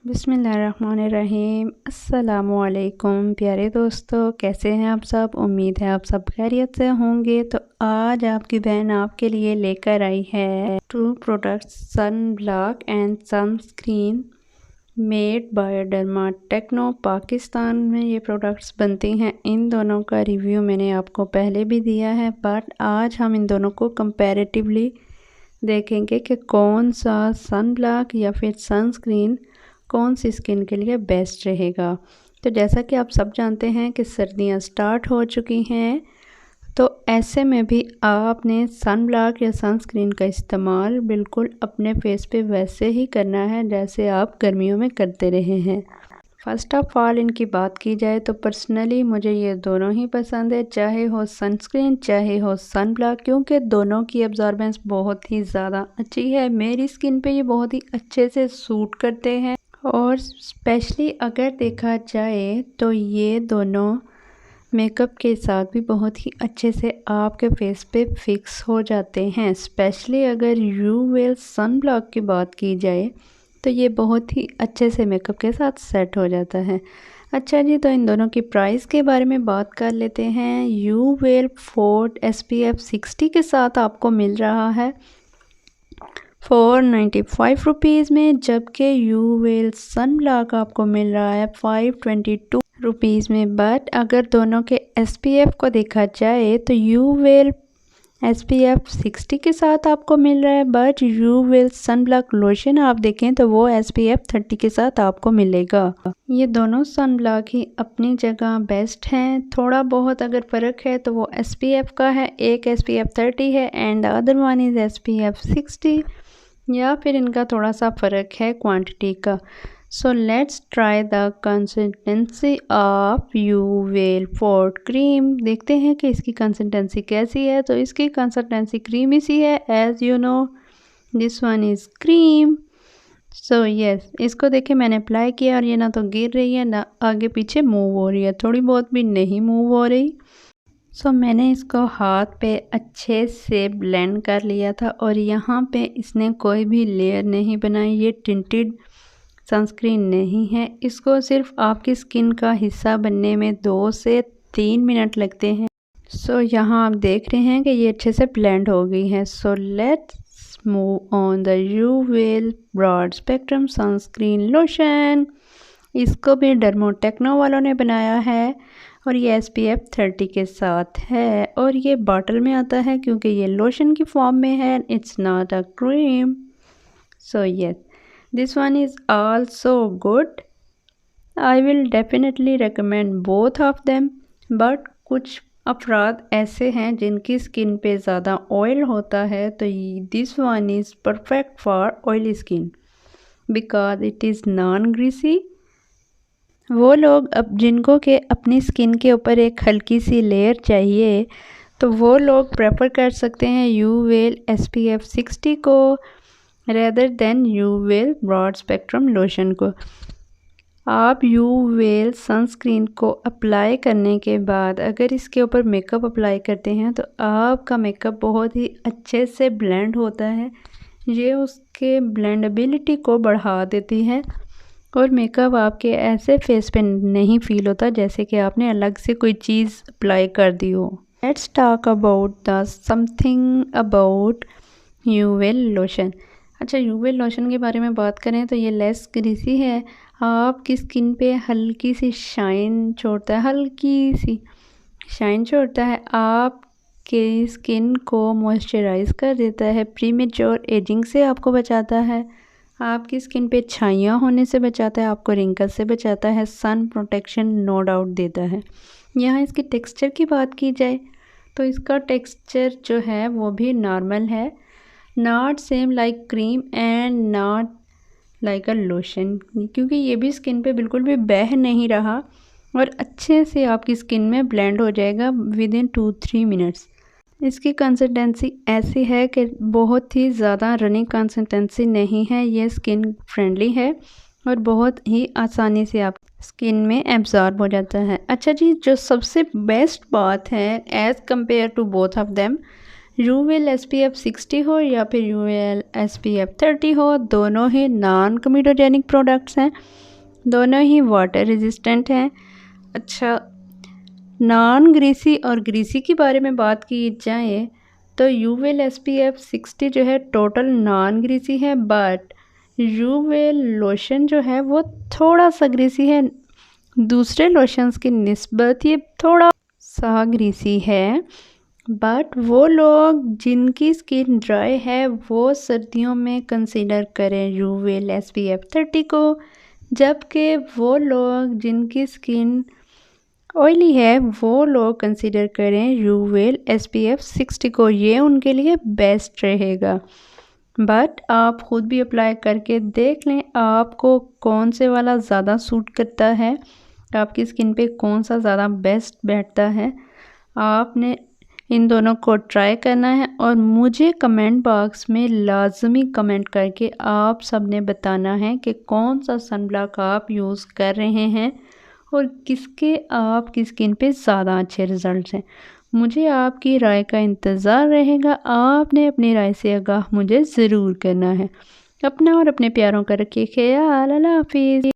बिस्मिल्लाहिर्रहमानिर्रहीम। अस्सलामुअलैकुम प्यारे दोस्तों, कैसे हैं आप सब। उम्मीद है आप सब खैरियत से होंगे। तो आज आपकी बहन आपके लिए लेकर आई है 2 products, sunblock and sunscreen made by derma techno. Pakistan में ये प्रोडक्ट्स बनती हैं। इन दोनों का रिव्यू मैंने आपको पहले भी दिया है, बट आज हम इन दोनों को कंपैरेटिवली देखेंगे कि कौन सा सन ब्लॉक या फिर सनस्क्रीन कौन सी स्किन के लिए बेस्ट रहेगा। तो जैसा कि आप सब जानते हैं कि सर्दियां स्टार्ट हो चुकी हैं, तो ऐसे में भी आपने सन ब्लॉक या सनस्क्रीन का इस्तेमाल बिल्कुल अपने फेस पे वैसे ही करना है जैसे आप गर्मियों में करते रहे हैं। फ़र्स्ट ऑफ़ ऑल इनकी बात की जाए तो पर्सनली मुझे ये दोनों ही पसंद है, चाहे हो सनस्क्रीन चाहे हो सन ब्लॉक, क्योंकि दोनों की एब्जॉर्बेंस बहुत ही ज़्यादा अच्छी है। मेरी स्किन पे ये बहुत ही अच्छे से सूट करते हैं और स्पेशली अगर देखा जाए तो ये दोनों मेकअप के साथ भी बहुत ही अच्छे से आपके फेस पे फिक्स हो जाते हैं। स्पेशली अगर यूवेल सन ब्लॉक की बात की जाए तो ये बहुत ही अच्छे से मेकअप के साथ सेट हो जाता है। अच्छा जी, तो इन दोनों की प्राइस के बारे में बात कर लेते हैं। यूवेल फोर्ट SPF 60 के साथ आपको मिल रहा है 495 रुपीज़ में, जबकि यूवेल सन ब्लॉक आपको मिल रहा है 522 रुपीज़ में। बट अगर दोनों के SPF को देखा जाए तो यूवेल SPF 60 के साथ आपको मिल रहा है, बट यूवेल सन ब्लॉक लोशन आप देखें तो वो SPF 30 के साथ आपको मिलेगा। ये दोनों सन ब्लॉक ही अपनी जगह बेस्ट हैं। थोड़ा बहुत अगर फ़र्क है तो वो SPF का है, एक SPF 30 है and other one is SPF 60, या फिर इनका थोड़ा सा फ़र्क है क्वांटिटी का। So let's try the consistency of यूवेल फोर्ट क्रीम। देखते हैं कि इसकी कंसिस्टेंसी कैसी है। तो इसकी कंसिस्टेंसी क्रीमी सी है, as you know this one is cream. So yes, इसको देखे मैंने अप्लाई किया और ये ना तो गिर रही है ना आगे पीछे मूव हो रही है, थोड़ी बहुत भी नहीं मूव हो रही। सो मैंने इसको हाथ पे अच्छे से ब्लेंड कर लिया था और यहाँ पे इसने कोई भी लेयर नहीं बनाई। ये टिंटेड सनस्क्रीन नहीं है। इसको सिर्फ आपकी स्किन का हिस्सा बनने में 2 से 3 मिनट लगते हैं। सो यहाँ आप देख रहे हैं कि ये अच्छे से ब्लेंड हो गई है। So let's move on the यूवेल ब्रॉड स्पेक्ट्रम सनस्क्रीन लोशन। इसको भी डर्मोटेक्नो वालों ने बनाया है और ये SPF 30 के साथ है और ये बॉटल में आता है क्योंकि ये लोशन की फॉर्म में है, it's not a cream. So yes, this one is also good. I will definitely recommend both of them, but कुछ अफराद ऐसे हैं जिनकी स्किन पे ज़्यादा ऑयल होता है, तो this one is perfect for oily skin because it is non greasy. वो लोग अब जिनको के अपनी स्किन के ऊपर एक हल्की सी लेयर चाहिए तो वो लोग प्रेफर कर सकते हैं यूवेल SPF 60 को रेदर देन यूवेल ब्रॉड स्पेक्ट्रम लोशन को। आप यूवेल सनस्क्रीन को अप्लाई करने के बाद अगर इसके ऊपर मेकअप अप्लाई करते हैं तो आपका मेकअप बहुत ही अच्छे से ब्लेंड होता है। ये उसके ब्लेंडेबिलिटी को बढ़ा देती है और मेकअप आपके ऐसे फेस पे नहीं फील होता जैसे कि आपने अलग से कोई चीज़ अप्लाई कर दी हो। Let's talk about the something about यूवेल लोशन। अच्छा, यूवेल लोशन के बारे में बात करें तो ये लेस ग्रीसी है, आपकी स्किन पे हल्की सी शाइन छोड़ता है, हल्की सी शाइन छोड़ता है, आपके स्किन को मॉइस्चराइज कर देता है, प्रीमेच्योर एजिंग से आपको बचाता है, आपकी स्किन पे छाइयाँ होने से बचाता है, आपको रिंकल से बचाता है, सन प्रोटेक्शन नो डाउट देता है। यहाँ इसकी टेक्सचर की बात की जाए तो इसका टेक्सचर जो है वो भी नॉर्मल है, not same like cream and not like a lotion, क्योंकि ये भी स्किन पे बिल्कुल भी बह नहीं रहा और अच्छे से आपकी स्किन में ब्लेंड हो जाएगा विद इन 2-3 मिनट्स। इसकी कंसिस्टेंसी ऐसी है कि बहुत ही ज़्यादा रनिंग कंसिस्टेंसी नहीं है, ये स्किन फ्रेंडली है और बहुत ही आसानी से आप स्किन में एब्जॉर्ब हो जाता है। अच्छा जी, जो सबसे बेस्ट बात है as compare to both of them, यूवेल SPF 60 हो या फिर यूवेल SPF 30 हो, दोनों ही नॉन कम्यूटोजेनिक प्रोडक्ट्स हैं, दोनों ही वाटर रेजिस्टेंट हैं। अच्छा, नॉन ग्रीसी और ग्रीसी के बारे में बात की जाए तो यूवेल SPF 60 जो है टोटल नॉन ग्रीसी है, बट यूवेल लोशन जो है वो थोड़ा सा ग्रीसी है। दूसरे लोशंस की निस्बत ये थोड़ा सा ग्रीसी है, बट वो लोग जिनकी स्किन ड्राई है वो सर्दियों में कंसीडर करें यूवेल SPF 30 को, जबकि वो लोग जिनकी स्किन ऑयली है वो लोग कंसीडर करें यूवेल SPF 60 को। ये उनके लिए बेस्ट रहेगा, बट आप ख़ुद भी अप्लाई करके देख लें आपको कौन से वाला ज़्यादा सूट करता है, आपकी स्किन पे कौन सा ज़्यादा बेस्ट बैठता है। आपने इन दोनों को ट्राई करना है और मुझे कमेंट बॉक्स में लाजमी कमेंट करके आप सब ने बताना है कि कौन सा सनब्लॉक आप यूज़ कर रहे हैं और किसके आपकी स्किन पे ज़्यादा अच्छे रिज़ल्ट हैं। मुझे आपकी राय का इंतज़ार रहेगा। आपने अपनी राय से आगाह मुझे ज़रूर करना है। अपना और अपने प्यारों का रखिए ख्याल। अल्लाह हाफिज़।